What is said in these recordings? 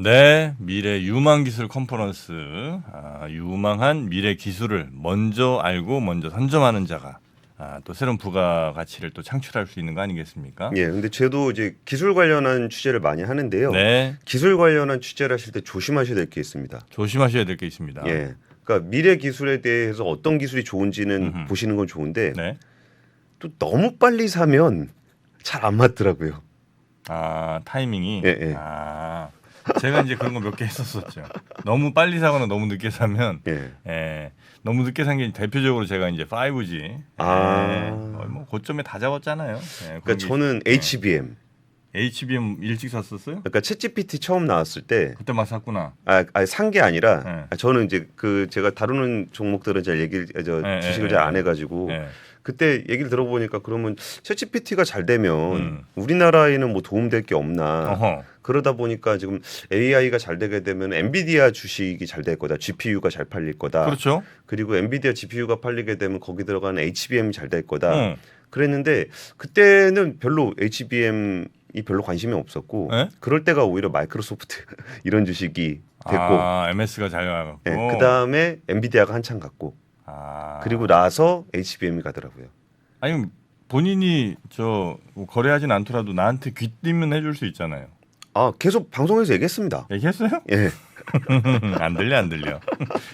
네, 미래 유망 기술 컨퍼런스. 유망한 미래 기술을 먼저 알고 먼저 선점하는 자가 또 새로운 부가 가치를 또 창출할 수 있는 거 아니겠습니까? 예, 근데 저도 이제 기술 관련한 취재를 많이 하는데요. 네, 기술 관련한 취재를 하실 때 조심하셔야 될 게 있습니다. 조심하셔야 될 게 있습니다. 예, 그러니까 미래 기술에 대해서 어떤 기술이 좋은지는 보시는 건 좋은데 네, 또 너무 빨리 사면 잘 안 맞더라고요. 타이밍이. 예, 예. 제가 이제 그런 거 몇 개 했었었죠. 너무 빨리 사거나 너무 늦게 사면, 예. 너무 늦게 산 게 대표적으로 제가 이제 5G. 뭐 고점에 다 잡았잖아요. 그러니까 저는 HBM. HBM 일찍 샀었어요? 그러니까 챗GPT 처음 나왔을 때 그때 막 샀구나. 산 게 아니라 저는 이제 그 제가 다루는 종목들은 잘 주식을 잘 안 해가지고 그때 얘기를 들어보니까 그러면 챗GPT가 잘 되면 우리나라에는 뭐 도움될 게 없나. 어허. 그러다 보니까 지금 AI가 잘 되게 되면 엔비디아 주식이 잘 될 거다. GPU가 잘 팔릴 거다. 그렇죠. 그리고 엔비디아 GPU가 팔리게 되면 거기 들어가는 HBM이 잘 될 거다. 응. 그랬는데 그때는 별로 HBM이 별로 관심이 없었고 네? 그럴 때가 오히려 마이크로소프트 이런 주식이 됐고 MS가 잘 나갔고. 그 다음에 엔비디아가 한참 갔고 그리고 나서 HBM이 가더라고요. 아니 본인이 뭐 거래하진 않더라도 나한테 귀띔은 해줄 수 있잖아요. 계속 방송에서 얘기했습니다. 얘기했어요? 예. 안 들려.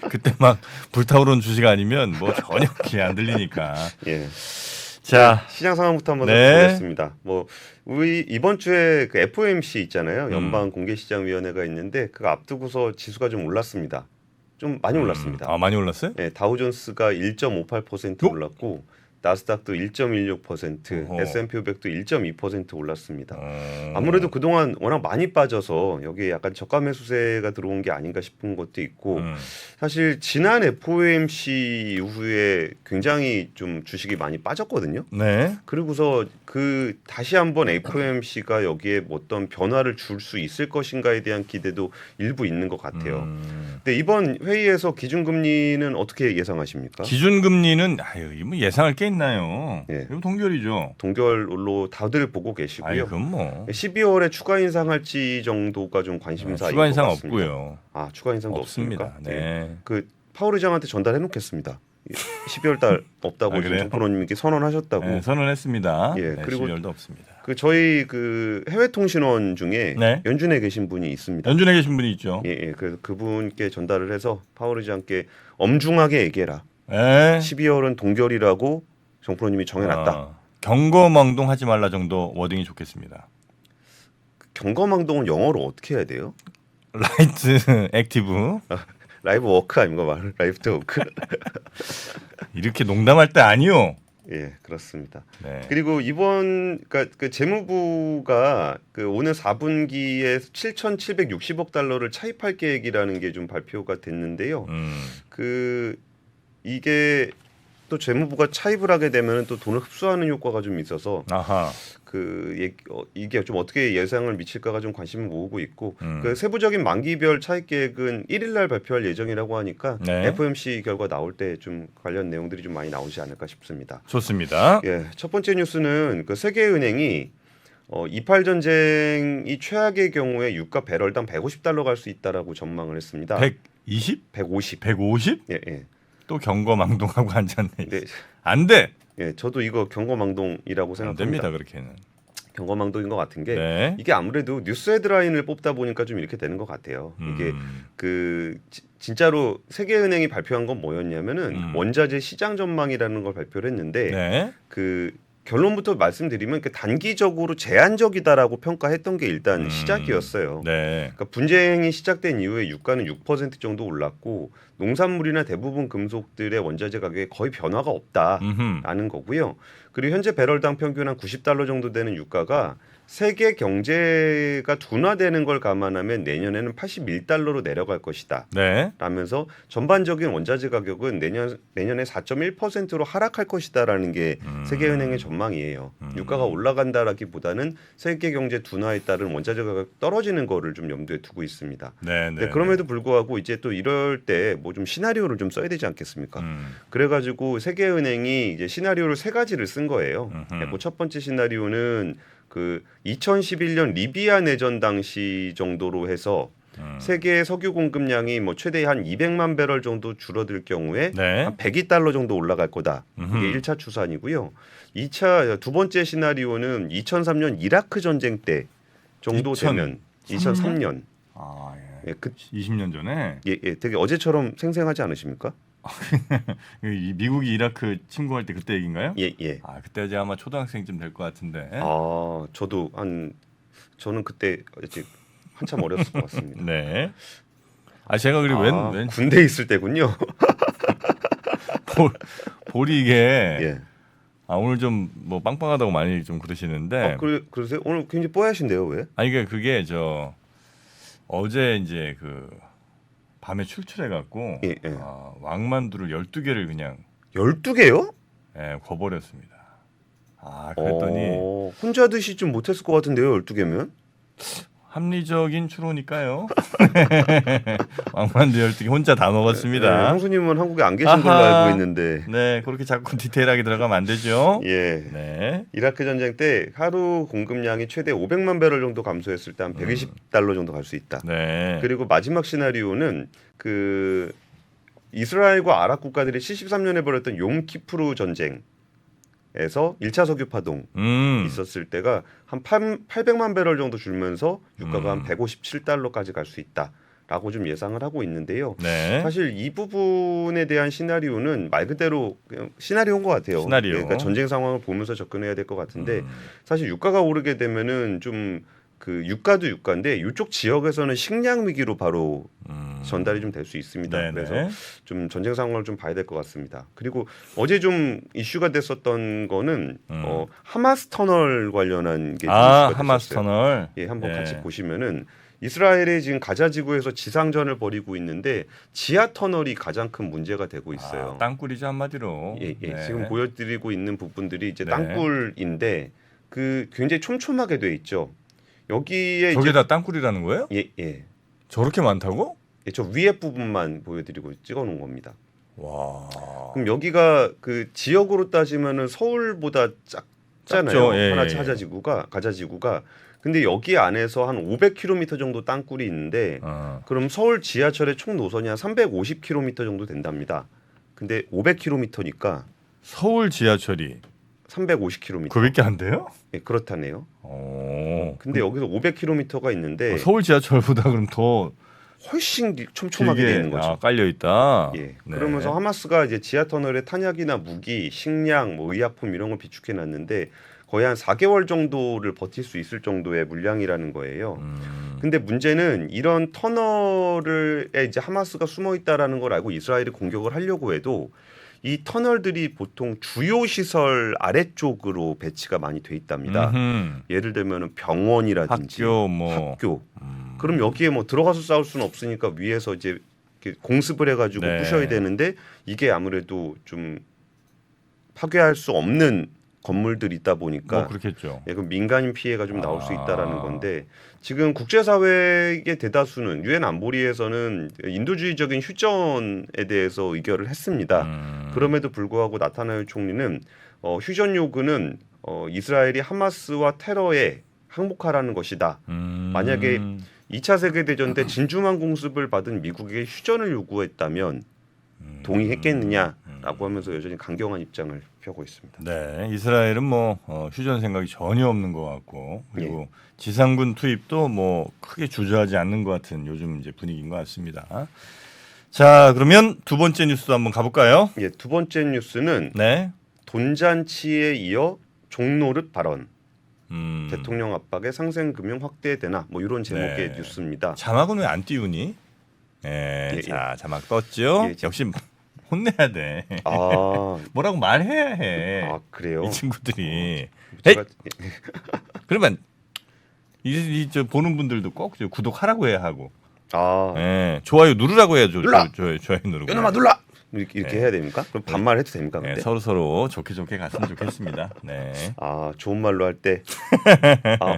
그때 막 불타오르는 주식 아니면 뭐 전혀 안 들리니까. 예. 자, 시장 상황부터 한번 네. 보겠습니다. 우리 이번 주에 그 FOMC 있잖아요. 연방 공개시장위원회가 있는데 그거 앞두고서 지수가 좀 올랐습니다. 좀 많이 올랐습니다. 많이 올랐어요? 네, 다우존스가 1.58% 올랐고 나스닥도 1.16%, 어허. S&P 500도 1.2% 올랐습니다. 아무래도 그동안 워낙 많이 빠져서 여기에 약간 저가 매수세가 들어온 게 아닌가 싶은 것도 있고 사실 지난 FOMC 이후에 굉장히 좀 주식이 많이 빠졌거든요. 네. 그리고서 다시 한번 FOMC가 여기에 어떤 변화를 줄 수 있을 것인가에 대한 기대도 일부 있는 것 같아요. 근데 이번 회의에서 기준금리는 어떻게 예상하십니까? 기준금리는 뭐 예상할 게 있나요? 예. 이거 동결이죠. 동결로 다들 보고 계시고요. 그건 뭐 12월에 추가 인상할지 정도가 좀 관심사인 추가 인상 것 같습니다. 없고요. 추가 인상도 없습니다. 없습니까? 네. 그 파월 의장한테 전달해 놓겠습니다. 12월 달 없다고 지금 그래요? 정프로님께 선언하셨다고. 네, 선언했습니다. 예, 그리고 12월도 없습니다. 저희 해외 통신원 중에 네. 연준에 계신 분이 있습니다. 연준에 계신 분이 있죠. 예. 그래서 그분께 전달을 해서 파월 의장께 엄중하게 얘기해라. 네. 12월은 동결이라고 정프로님이 정해놨다. 경거망동하지 말라 정도 워딩이 좋겠습니다. 경거망동은 영어로 어떻게 해야 돼요? 라이트 액티브. 라이브 워크 아닌가 말 라이브 워크. 이렇게 농담할 때 아니요. 예, 그렇습니다. 네. 그리고 이번 그 재무부가 오늘 4분기에 7,760억 달러를 차입할 계획이라는 게 좀 발표가 됐는데요. 이게 또 재무부가 차입을 하게 되면 또 돈을 흡수하는 효과가 좀 있어서 이게 좀 어떻게 예상을 미칠까가 좀 관심을 모으고 있고 세부적인 만기별 차입 계획은 1일 날 발표할 예정이라고 하니까 네. FOMC 결과 나올 때 좀 관련 내용들이 좀 많이 나오지 않을까 싶습니다. 좋습니다. 예, 첫 번째 뉴스는 세계은행이 이팔 전쟁이 최악의 경우에 유가 배럴당 150달러 갈 수 있다라고 전망을 했습니다. 120? 150. 150? 예. 또 경거망동하고 앉았네. 네. 안 돼. 예, 저도 이거 경거망동이라고 안 생각합니다. 됩니다. 그렇게는. 경거망동인 것 같은 게 네. 이게 아무래도 뉴스 헤드라인을 뽑다 보니까 좀 이렇게 되는 것 같아요. 이게 진짜로 세계은행이 발표한 건 뭐였냐면은 원자재 시장 전망이라는 걸 발표를 했는데 네. 결론부터 말씀드리면 단기적으로 제한적이다라고 평가했던 게 일단 시작이었어요. 네. 그러니까 분쟁이 시작된 이후에 유가는 6% 정도 올랐고 농산물이나 대부분 금속들의 원자재 가격에 거의 변화가 없다라는 거고요. 그리고 현재 배럴당 평균 한 90달러 정도 되는 유가가 세계 경제가 둔화되는 걸 감안하면 내년에는 81달러로 내려갈 것이다. 네. 라면서 전반적인 원자재 가격은 내년에 4.1%로 하락할 것이다라는 게 세계은행의 전망이에요. 유가가 올라간다라기보다는 세계 경제 둔화에 따른 원자재 가격 떨어지는 거를 좀 염두에 두고 있습니다. 네. 그럼에도 불구하고 이제 또 이럴 때 뭐 좀 시나리오를 좀 써야 되지 않겠습니까? 그래가지고 세계은행이 이제 시나리오를 3가지를 쓴 거예요. 첫 번째 시나리오는 2011년 리비아 내전 당시 정도로 해서 세계 석유 공급량이 뭐 최대 한 200만 배럴 정도 줄어들 경우에 네. 한 102달러 정도 올라갈 거다. 이게 1차 추산이고요. 2차 두 번째 시나리오는 2003년 이라크 전쟁 때 정도 되면 2003년. 아, 예, 20년 전에 예, 되게 어제처럼 생생하지 않으십니까? 이 미국이 이라크 침공할 때 그때 얘기인가요? 예, 예. 아, 그때 이제 아마 초등학생쯤 될 것 같은데. 아, 저는 그때 아직 한참 어렸을 것 같습니다. 네. 아, 제가 그리고 웬 군대 있을 때군요. 볼이 이게 예. 아, 오늘 좀 뭐 빵빵하다고 많이 좀 그러시는데. 그러세요? 오늘 굉장히 뽀얗신데요, 왜? 아니 그게 저 어제 이제 그 밤에 출출해 갖고 예. 왕만두를 12개를 그냥 12개요? 예, 거버렸습니다. 아, 그랬더니 혼자 드시지 못했을 것 같은데요, 12개면? 합리적인 추론이니까요. 왕만두 12개 혼자 다 먹었습니다. 네, 형수님은 한국에 안 계신 걸로 알고 있는데. 네, 그렇게 자꾸 디테일하게 들어가면 안 되죠. 예. 네. 이라크 전쟁 때 하루 공급량이 최대 500만 배럴 정도 감소했을 때 한 120달러 정도 갈 수 있다. 네. 그리고 마지막 시나리오는 그 이스라엘과 아랍 국가들이 73년에 벌였던 욤키프르 전쟁에서 1차 석유 파동 있었을 때가 한 800만 배럴 정도 줄면서 유가가 한 157달러까지 갈 수 있다라고 좀 예상을 하고 있는데요. 네. 사실 이 부분에 대한 시나리오는 말 그대로 그냥 시나리오인 것 같아요. 시나리오. 그러니까 전쟁 상황을 보면서 접근해야 될 것 같은데 사실 유가가 오르게 되면은 좀 그 유가도 유가인데 이쪽 지역에서는 식량 위기로 바로 전달이 좀 될 수 있습니다. 네네. 그래서 좀 전쟁 상황을 좀 봐야 될 것 같습니다. 그리고 어제 좀 이슈가 됐었던 거는 하마스 터널 관련한 게 좀 이슈가 하마스 됐었어요. 터널. 예, 한번 네. 같이 보시면은 이스라엘이 지금 가자 지구에서 지상전을 벌이고 있는데 지하 터널이 가장 큰 문제가 되고 있어요. 땅굴이죠 한마디로. 예. 네. 지금 보여드리고 있는 부분들이 이제 네. 땅굴인데 그 굉장히 촘촘하게 돼 있죠. 여기에 저게 이제 다 땅굴이라는 거예요? 예. 저렇게 많다고? 예, 저 위에 부분만 보여드리고 찍어놓은 겁니다. 와. 그럼 여기가 그 지역으로 따지면은 서울보다 작잖아요. 작죠. 예, 하나 예. 가자 지구가. 근데 여기 안에서 한 500km 정도 땅굴이 있는데 그럼 서울 지하철의 총 노선이 한 350km 정도 된답니다. 근데 500km니까 서울 지하철이 350km. 그밖에 안 돼요? 예, 그렇다네요. 오. 근데 여기서 500km가 있는데 서울 지하철보다 그럼 더 훨씬 촘촘하게 돼 있는 거죠. 깔려 있다. 예. 네. 그러면서 하마스가 이제 지하 터널에 탄약이나 무기, 식량, 뭐 의약품 이런 걸 비축해 놨는데 거의 한 4개월 정도를 버틸 수 있을 정도의 물량이라는 거예요. 근데 문제는 이런 터널에 이제 하마스가 숨어 있다라는 걸 알고 이스라엘이 공격을 하려고 해도 이 터널들이 보통 주요 시설 아래쪽으로 배치가 많이 돼 있답니다. 예를 들면 병원이라든지 학교. 그럼 여기에 뭐 들어가서 싸울 수는 없으니까 위에서 이제 이렇게 공습을 해가지고 네. 부셔야 되는데 이게 아무래도 좀 파괴할 수 없는 건물들이 있다 보니까 그렇겠죠. 예, 그럼 민간인 피해가 좀 나올 수 있다라는 건데 지금 국제사회의 대다수는 유엔 안보리에서는 인도주의적인 휴전에 대해서 의결을 했습니다. 그럼에도 불구하고 나타나요 총리는 휴전 요구는 이스라엘이 하마스와 테러에 항복하라는 것이다. 만약에 2차 세계대전 때 진주만 공습을 받은 미국에게 휴전을 요구했다면 동의했겠느냐라고 하면서 여전히 강경한 입장을 펴고 있습니다. 네, 이스라엘은 뭐 휴전 생각이 전혀 없는 것 같고 그리고 지상군 투입도 뭐 크게 주저하지 않는 것 같은 요즘 이제 분위기인 것 같습니다. 자, 그러면 두 번째 뉴스도 한번 가볼까요? 예, 두 번째 뉴스는 네. 돈잔치에 이어 종노릇 발언. 대통령 압박에 상생금융 확대되나 뭐 이런 제목의 뉴스입니다. 자막은 왜 안 띄우니? 네, 자 자막 떴죠. 역시 혼내야 돼. 뭐라고 말해야 해. 그래요? 이 친구들이. 제가, 그러면 저 보는 분들도 꼭 구독하라고 해야 하고. 좋아요 누르라고 해야죠. 좋아요 누르고. 이놈아 눌러. 이렇게 해야 됩니까? 그럼 반말해도 됩니까? 근데? 네, 서로 좋게 갔으면 좋겠습니다. 네. 좋은 말로 할 때.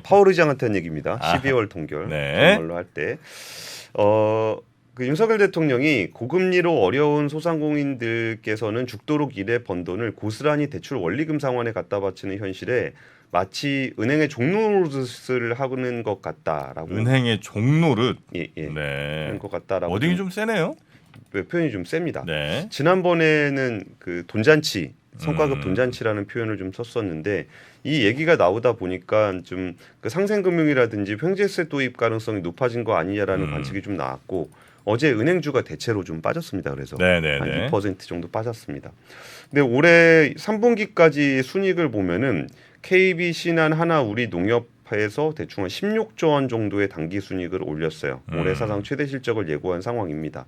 파월 의장한테 한 얘기입니다. 12월 통결. 네. 좋은 말로 할 때. 그 윤석열 대통령이 고금리로 어려운 소상공인들께서는 죽도록 일해 번 돈을 고스란히 대출 원리금 상환에 갖다 바치는 현실에 마치 은행의 종노릇을 하는 것 같다라고. 은행의 종노릇. 예, 예. 네. 하는 것 같다라고. 워딩이 좀 세네요. 표현이 좀 셉니다. 네. 지난번에는 그 돈잔치, 성과급 돈잔치라는 표현을 좀 썼었는데 이 얘기가 나오다 보니까 좀 그 상생금융이라든지 횡재세 도입 가능성이 높아진 거 아니냐라는 관측이 좀 나왔고 어제 은행주가 대체로 좀 빠졌습니다. 그래서 네네네. 한 2% 정도 빠졌습니다. 근데 올해 3분기까지 순이익을 보면은 KB, 신한, 하나, 우리 농협에서 대충 한 16조 원 정도의 당기 순이익을 올렸어요. 올해 사상 최대 실적을 예고한 상황입니다.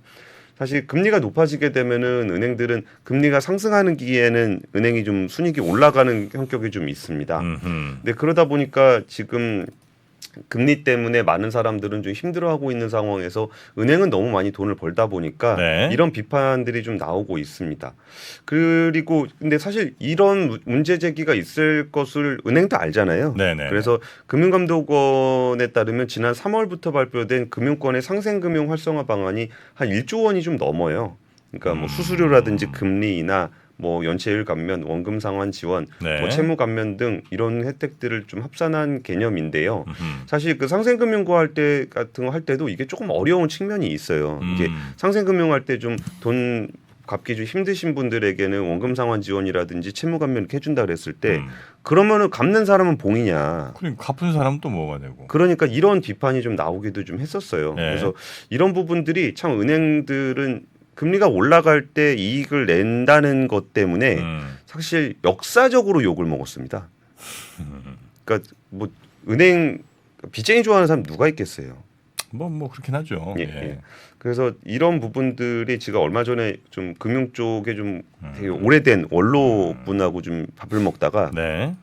사실 금리가 높아지게 되면은 은행들은 금리가 상승하는 기에는 은행이 좀 순이익이 올라가는 성격이 좀 있습니다. 근데 그러다 보니까 지금 금리 때문에 많은 사람들은 좀 힘들어하고 있는 상황에서 은행은 너무 많이 돈을 벌다 보니까 네. 이런 비판들이 좀 나오고 있습니다. 그리고 근데 사실 이런 문제 제기가 있을 것을 은행도 알잖아요. 네네. 그래서 금융감독원에 따르면 지난 3월부터 발표된 금융권의 상생금융 활성화 방안이 한 1조 원이 좀 넘어요. 그러니까 뭐 수수료라든지 금리나 뭐 연체율 감면, 원금 상환 지원, 네. 뭐 채무 감면 등 이런 혜택들을 좀 합산한 개념인데요. 사실 그 상생금융고 할 때 같은 거 할 때도 이게 조금 어려운 측면이 있어요. 이게 상생금융 할 때 좀 돈 갚기 좀 힘드신 분들에게는 원금 상환 지원이라든지 채무 감면 이렇게 해준다 그랬을 때 그러면은 갚는 사람은 봉이냐. 그러니까 갚은 사람은 또 뭐가 되고. 그러니까 이런 비판이 좀 나오기도 좀 했었어요. 네. 그래서 이런 부분들이 참 은행들은 금리가 올라갈 때 이익을 낸다는 것 때문에 사실 역사적으로 욕을 먹었습니다. 그러니까 뭐 은행 빚쟁이 좋아하는 사람 누가 있겠어요? 뭐 그렇긴 하죠. 예, 예. 그래서 이런 부분들이 제가 얼마 전에 좀 금융 쪽에 좀 되게 오래된 원로 분하고 좀 밥을 먹다가 네.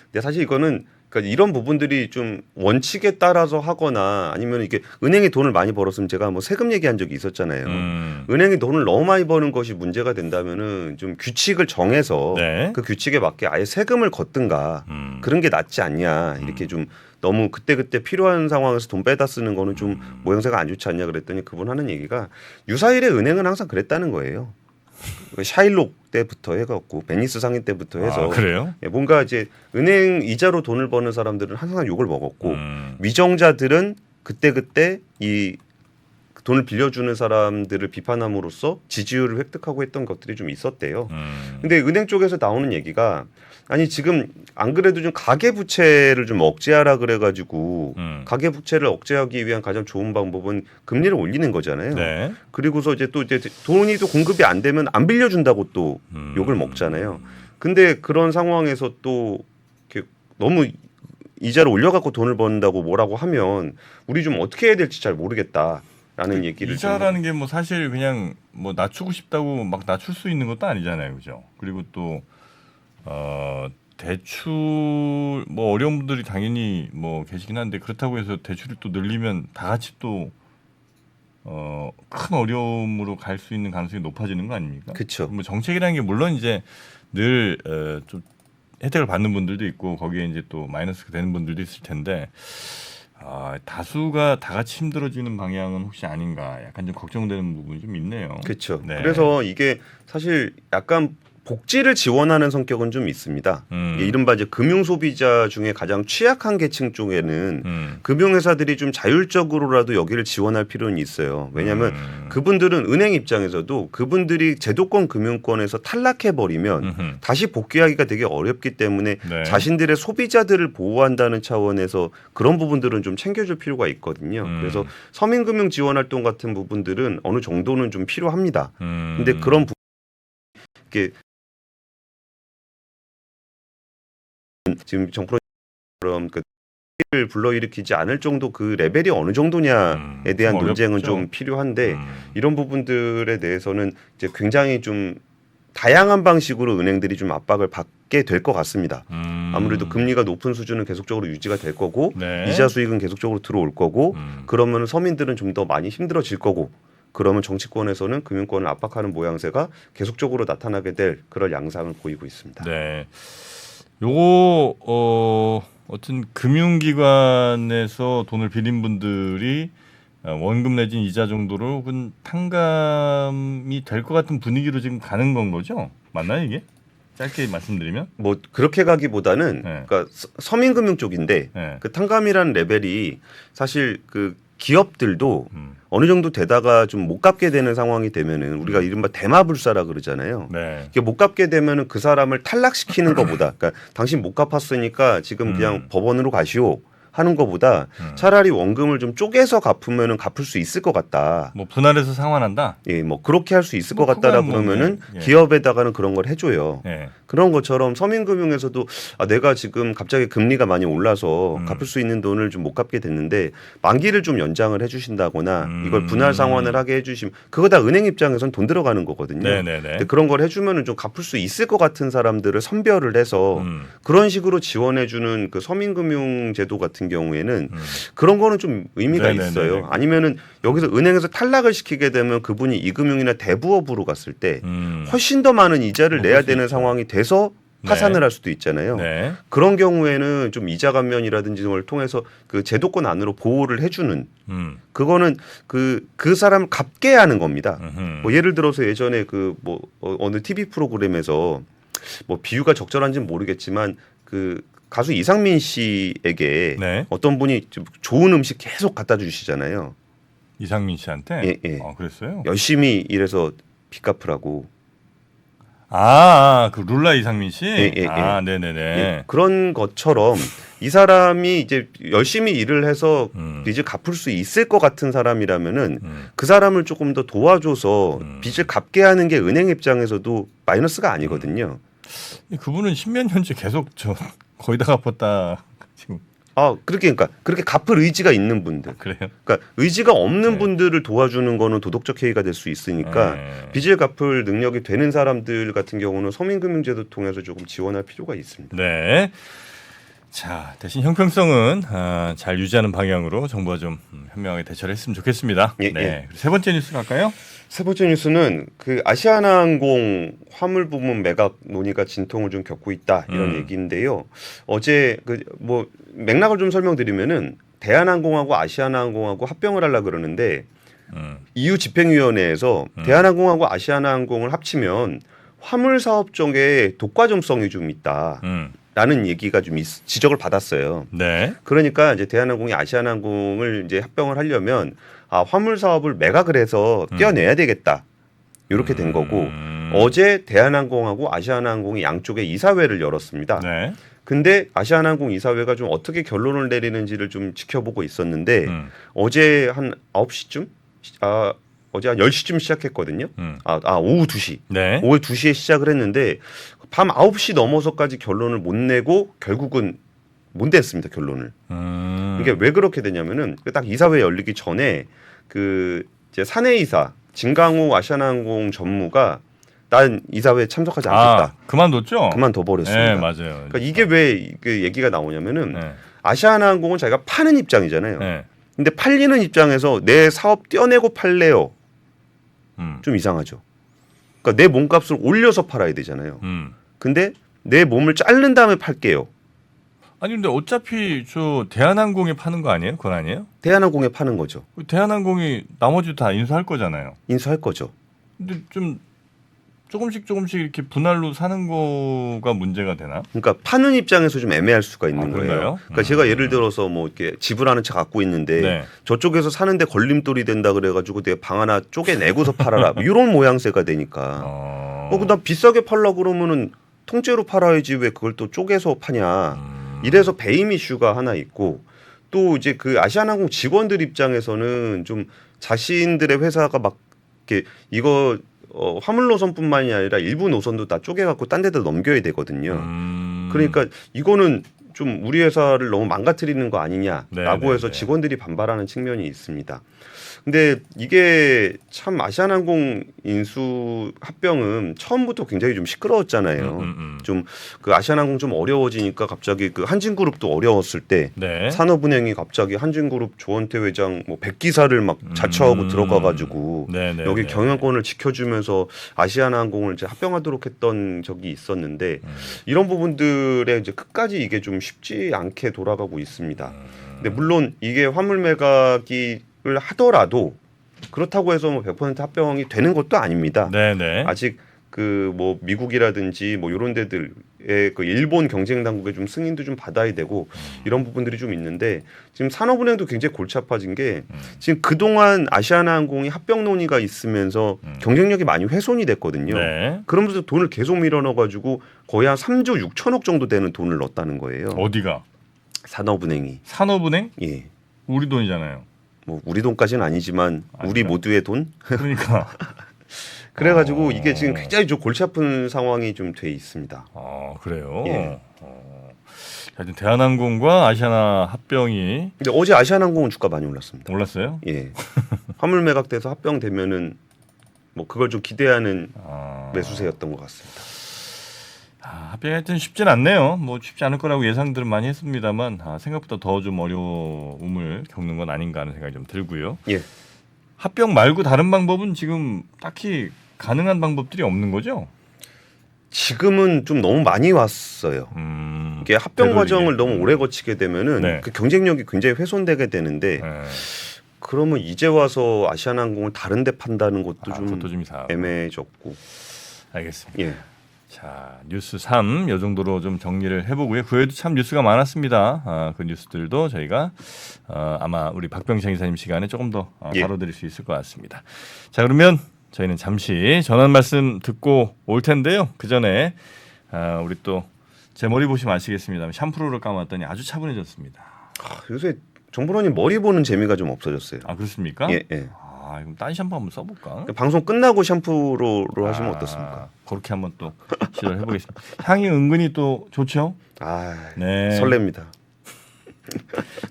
근데 사실 이거는 그러니까 이런 부분들이 좀 원칙에 따라서 하거나 아니면 이게 은행이 돈을 많이 벌었으면 제가 뭐 세금 얘기한 적이 있었잖아요. 은행이 돈을 너무 많이 버는 것이 문제가 된다면은 좀 규칙을 정해서 네. 그 규칙에 맞게 아예 세금을 걷든가 그런 게 낫지 않냐. 이렇게 좀 너무 그때그때 필요한 상황에서 돈 빼다 쓰는 거는 좀 모양새가 안 좋지 않냐 그랬더니 그분 하는 얘기가 유사일의 은행은 항상 그랬다는 거예요. 샤일록 때부터 해갖고 베니스 상인 때부터 해서 그래요? 뭔가 이제 은행 이자로 돈을 버는 사람들은 항상 욕을 먹었고 위정자들은 그때 이 돈을 빌려주는 사람들을 비판함으로써 지지율을 획득하고 했던 것들이 좀 있었대요. 근데 은행 쪽에서 나오는 얘기가 아니 지금 안 그래도 좀 가계 부채를 좀 억제하라 그래가지고 가계 부채를 억제하기 위한 가장 좋은 방법은 금리를 올리는 거잖아요. 네. 그리고서 이제 또 이제 돈이 또 공급이 안 되면 안 빌려준다고 또 욕을 먹잖아요. 근데 그런 상황에서 또 이렇게 너무 이자를 올려갖고 돈을 번다고 뭐라고 하면 우리 좀 어떻게 해야 될지 잘 모르겠다라는 얘기를 이자라는 게 뭐 사실 그냥 뭐 낮추고 싶다고 막 낮출 수 있는 것도 아니잖아요, 그죠? 그리고 또 대출 뭐 어려운 분들이 당연히 뭐 계시긴 한데 그렇다고 해서 대출을 또 늘리면 다 같이 또 큰 어려움으로 갈 수 있는 가능성이 높아지는 거 아닙니까? 그렇죠. 뭐 정책이라는 게 물론 이제 늘 좀 혜택을 받는 분들도 있고 거기에 이제 또 마이너스가 되는 분들도 있을 텐데 다수가 다 같이 힘들어지는 방향은 혹시 아닌가 약간 좀 걱정되는 부분이 좀 있네요. 그렇죠. 네. 그래서 이게 사실 약간 복지를 지원하는 성격은 좀 있습니다. 이른바 이제 금융 소비자 중에 가장 취약한 계층 쪽에는 금융회사들이 좀 자율적으로라도 여기를 지원할 필요는 있어요. 왜냐하면 그분들은 은행 입장에서도 그분들이 제도권 금융권에서 탈락해 버리면 다시 복귀하기가 되게 어렵기 때문에 네. 자신들의 소비자들을 보호한다는 차원에서 그런 부분들은 좀 챙겨줄 필요가 있거든요. 그래서 서민금융 지원활동 같은 부분들은 어느 정도는 좀 필요합니다. 근데 그런 이게 지금 정프로처럼 를 불러일으키지 않을 정도 그 레벨이 어느 정도냐에 대한 좀 논쟁은 어렵죠. 좀 필요한데 이런 부분들에 대해서는 이제 굉장히 좀 다양한 방식으로 은행들이 좀 압박을 받게 될 것 같습니다. 아무래도 금리가 높은 수준은 계속적으로 유지가 될 거고 네. 이자 수익은 계속적으로 들어올 거고 그러면 서민들은 좀 더 많이 힘들어질 거고 그러면 정치권에서는 금융권을 압박하는 모양새가 계속적으로 나타나게 될 그런 양상을 보이고 있습니다. 네. 요거 어떤 금융기관에서 돈을 빌린 분들이 원금 내진 이자 정도로 그 탕감이 될 것 같은 분위기로 지금 가는 건 거죠? 맞나요 이게? 짧게 말씀드리면? 뭐 그렇게 가기보다는 네. 그러니까 서민금융 쪽인데 네. 그 탕감이라는 레벨이 사실 그 기업들도 어느 정도 되다가 좀 못 갚게 되는 상황이 되면은 우리가 이른바 대마불사라 그러잖아요. 네. 이게 못 갚게 되면은 그 사람을 탈락시키는 것보다, 그러니까 당신 못 갚았으니까 지금 그냥 법원으로 가시오 하는 것보다 차라리 원금을 좀 쪼개서 갚으면은 갚을 수 있을 것 같다. 뭐 분할해서 상환한다. 예, 뭐 그렇게 할 수 있을 뭐 것 같다라 그건 뭐, 그러면은 예. 기업에다가는 그런 걸 해줘요. 예. 그런 것처럼 서민금융에서도 내가 지금 갑자기 금리가 많이 올라서 갚을 수 있는 돈을 좀 못 갚게 됐는데 만기를 좀 연장을 해주신다거나 이걸 분할 상환을 하게 해주시면 그거 다 은행 입장에선 돈 들어가는 거거든요. 네네네. 근데 그런 걸 해주면은 좀 갚을 수 있을 것 같은 사람들을 선별을 해서 그런 식으로 지원해주는 그 서민금융 제도 같은 경우에는 그런 거는 좀 의미가 네네네네. 있어요. 아니면은 여기서 은행에서 탈락을 시키게 되면 그분이 이금융이나 대부업으로 갔을 때 훨씬 더 많은 이자를 내야 되는 있죠. 상황이 돼서 파산을 네. 할 수도 있잖아요. 네. 그런 경우에는 좀 이자 감면이라든지 걸 통해서 그 제도권 안으로 보호를 해주는 그거는 그 사람을 갚게 하는 겁니다. 뭐 예를 들어서 예전에 그 뭐 어느 TV 프로그램에서 뭐 비유가 적절한지는 모르겠지만 그 가수 이상민 씨에게 네. 어떤 분이 좀 좋은 음식 계속 갖다 주시잖아요. 이상민 씨한테. 예, 예. 그랬어요. 열심히 일해서 빚 갚으라고. 그 룰라 이상민 씨. 예, 예, 예. 네네네. 예, 그런 것처럼 이 사람이 이제 열심히 일을 해서 빚을 갚을 수 있을 것 같은 사람이라면은 그 사람을 조금 더 도와줘서 빚을 갚게 하는 게 은행 입장에서도 마이너스가 아니거든요. 그분은 십몇 년째 계속 거의 다 갚았다 지금. 그러니까 그렇게 갚을 의지가 있는 분들. 그래요? 그러니까 의지가 없는 네. 분들을 도와주는 거는 도덕적 해이가 될 수 있으니까 네. 빚을 갚을 능력이 되는 사람들 같은 경우는 서민금융제도 통해서 조금 지원할 필요가 있습니다. 네. 자, 대신 형평성은 잘 유지하는 방향으로 정부가 좀 현명하게 대처를 했으면 좋겠습니다. 예, 네. 예. 세 번째 뉴스 갈까요? 세 번째 뉴스는 그 아시아나항공 화물 부분 매각 논의가 진통을 좀 겪고 있다 이런 얘기인데요. 어제 그 뭐 맥락을 좀 설명드리면은 대한항공하고 아시아나항공하고 합병을 하려 그러는데 EU 집행위원회에서 대한항공하고 아시아나항공을 합치면 화물 사업 쪽에 독과점성이 좀 있다. 라는 얘기가 좀 지적을 받았어요. 네. 그러니까 이제 대한항공이 아시아나항공을 이제 합병을 하려면 화물 사업을 매각을 해서 떼어내야 되겠다. 이렇게 된 거고 어제 대한항공하고 아시아나항공이 양쪽에 이사회를 열었습니다. 네. 근데 아시아나항공 이사회가 좀 어떻게 결론을 내리는지를 좀 지켜보고 있었는데 어제 한 9시쯤 어제 한 10시쯤 시작했거든요. 오후 2시. 네. 오후 2시에 시작을 했는데 밤 9시 넘어서까지 결론을 못 내고 결국은 못 냈습니다. 결론을. 이게 왜 그렇게 되냐면은 딱 이사회 열리기 전에 그 이제 사내이사 진강호 아시아나항공 전무가 난 이사회에 참석하지 않겠다. 그만뒀죠? 그만둬 버렸습니다. 네, 맞아요. 그러니까 이게 왜 그 얘기가 나오냐면은 네. 아시아나항공은 자기가 파는 입장이잖아요. 네. 근데 팔리는 입장에서 내 사업 떼어내고 팔래요. 좀 이상하죠. 그러니까 내 몸값을 올려서 팔아야 되잖아요. 근데 내 몸을 자른 다음에 팔게요. 아니 근데 어차피 대한항공에 파는 거 아니에요? 그건 아니에요? 대한항공에 파는 거죠. 대한항공이 나머지 다 인수할 거잖아요. 인수할 거죠. 근데 좀 조금씩 이렇게 분할로 사는 거가 문제가 되나? 그러니까 파는 입장에서 좀 애매할 수가 있는 거예요. 그런가요? 그러니까 제가 예를 들어서 뭐 이렇게 집을 하나 차 갖고 있는데 네. 저쪽에서 사는데 걸림돌이 된다 그래가지고 내가 방 하나 쪼개내고서 팔아라 뭐 이런 모양새가 되니까. 나 비싸게 팔라 그러면은 통째로 팔아야지 왜 그걸 또 쪼개서 파냐. 이래서 배임 이슈가 하나 있고 또 이제 그 아시아나항공 직원들 입장에서는 좀 자신들의 회사가 막 이렇게 이거 화물 노선뿐만이 아니라 일부 노선도 다 쪼개갖고 딴 데다 넘겨야 되거든요. 그러니까 이거는 좀 우리 회사를 너무 망가뜨리는 거 아니냐라고 해서 직원들이 반발하는 측면이 있습니다. 근데 이게 참 아시아나항공 인수 합병은 처음부터 굉장히 좀 시끄러웠잖아요. 좀 그 아시아나항공 좀 어려워지니까 갑자기 그 한진그룹도 어려웠을 때 네. 산업은행이 갑자기 한진그룹 조원태 회장 뭐 100기사를 막 자처하고 들어가가지고 여기 경영권을 지켜주면서 아시아나항공을 이제 합병하도록 했던 적이 있었는데 이런 부분들에 이제 끝까지 이게 좀 쉽지 않게 돌아가고 있습니다. 근데 물론 이게 화물 매각이 하더라도 그렇다고 해서 뭐 100% 합병이 되는 것도 아닙니다. 네네. 아직 그 뭐 미국이라든지 뭐 이런 데들의 그 일본 경쟁 당국의 좀 승인도 좀 받아야 되고 이런 부분들이 좀 있는데 지금 산업은행도 굉장히 골치 아파진 게 지금 그동안 아시아나항공이 합병 논의가 있으면서 경쟁력이 많이 훼손이 됐거든요. 네. 그러면서 돈을 계속 밀어넣어 가지고 거의 한 3조 6천억 정도 되는 돈을 넣었다는 거예요. 어디가? 산업은행이. 산업은행? 예. 우리 돈이잖아요. 뭐 우리 돈까지는 아니지만 우리 아닌가요? 모두의 돈? 그러니까. 그래가지고 이게 지금 굉장히 좀 골치 아픈 상황이 좀 돼 있습니다. 그래요. 예. 하여튼 대한항공과 아시아나 합병이 근데 어제 아시아나항공은 주가 많이 올랐습니다. 올랐어요? 예. 화물 매각돼서 합병되면은 뭐 그걸 좀 기대하는 매수세였던 것 같습니다. 합병이 하여튼 쉽진 않네요. 뭐 쉽지 않을 거라고 예상들은 많이 했습니다만 생각보다 더 좀 어려움을 겪는 건 아닌가 하는 생각이 좀 들고요. 예. 합병 말고 다른 방법은 지금 딱히 가능한 방법들이 없는 거죠? 지금은 좀 너무 많이 왔어요. 이게 합병 되돌리게. 과정을 너무 오래 거치게 되면은 네. 그 경쟁력이 굉장히 훼손되게 되는데 그러면 이제 와서 아시아나항공을 다른 데 판다는 것도 그것도 좀 좀 이상하고. 애매해졌고. 알겠습니다. 예. 자, 뉴스 3 이 정도로 좀 정리를 해보고요. 그 외에도 참 뉴스가 많았습니다. 그 뉴스들도 저희가 아마 우리 박병창 이사님 시간에 조금 더 예. 다뤄드릴 수 있을 것 같습니다. 자, 그러면 저희는 잠시 전한 말씀 듣고 올 텐데요. 그 전에 우리 또 제 머리 보시면 아시겠습니다만 샴푸를 감았더니 아주 차분해졌습니다. 요새 정보원님 머리 보는 재미가 좀 없어졌어요. 그렇습니까? 예, 예. 그럼 딴 샴푸 한번 써볼까? 방송 끝나고 샴푸로 하시면 어떻습니까? 그렇게 한번 또 시도를 해보겠습니다. 향이 은근히 또 좋죠? 네. 설렙니다.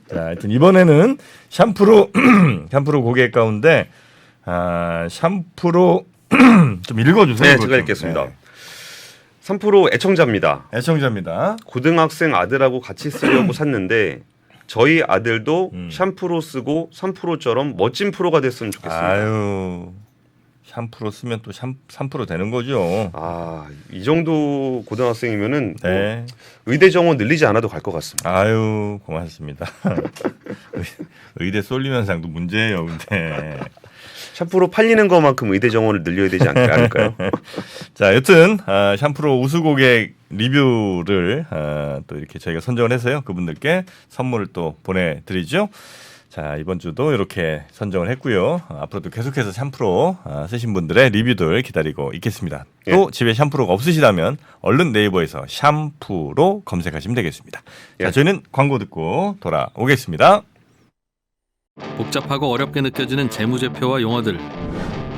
자, 하여튼 이번에는 샴푸로 고객 가운데 샴푸로 좀 읽어주세요. 네, 제가 읽겠습니다. 3% 애청자입니다. 애청자입니다. 고등학생 아들하고 같이 쓰려고 샀는데 저희 아들도 샴푸로 쓰고 3%처럼 멋진 프로가 됐으면 좋겠습니다. 아유, 샴푸로 쓰면 또 3% 되는 거죠. 이 정도 고등학생이면은 네. 뭐 의대 정원 늘리지 않아도 갈 것 같습니다. 아유, 고맙습니다. 의대 쏠림 현상도 문제예요, 근데. 샴푸로 팔리는 것만큼 의대 정원을 늘려야 되지 않을까요? 자, 여튼 샴푸로 우수 고객 리뷰를 또 이렇게 저희가 선정을 해서요. 그분들께 선물을 또 보내드리죠. 자, 이번 주도 이렇게 선정을 했고요. 앞으로도 계속해서 샴푸로 쓰신 분들의 리뷰들 기다리고 있겠습니다. 또 집에 샴푸로가 없으시다면 얼른 네이버에서 샴푸로 검색하시면 되겠습니다. 자, 저희는 광고 듣고 돌아오겠습니다. 복잡하고 어렵게 느껴지는 재무제표와 용어들.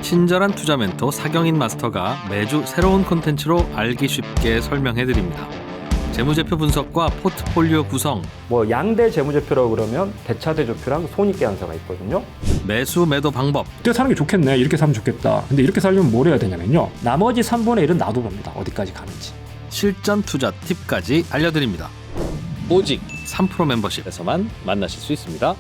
친절한 투자 멘토 사경인 마스터가 매주 새로운 콘텐츠로 알기 쉽게 설명해드립니다. 재무제표 분석과 포트폴리오 구성, 뭐 양대 재무제표라고 그러면 대차대조표랑 손익계산서가 있거든요. 매수 매도 방법, 이때 사는 게 좋겠네. 이렇게 사면 좋겠다. 근데 이렇게 살려면 뭘 해야 되냐면요. 나머지 3분의 1은 놔둬봅니다. 어디까지 가는지. 실전 투자 팁까지 알려드립니다. 오직 3프로 멤버십에서만 만나실 수 있습니다.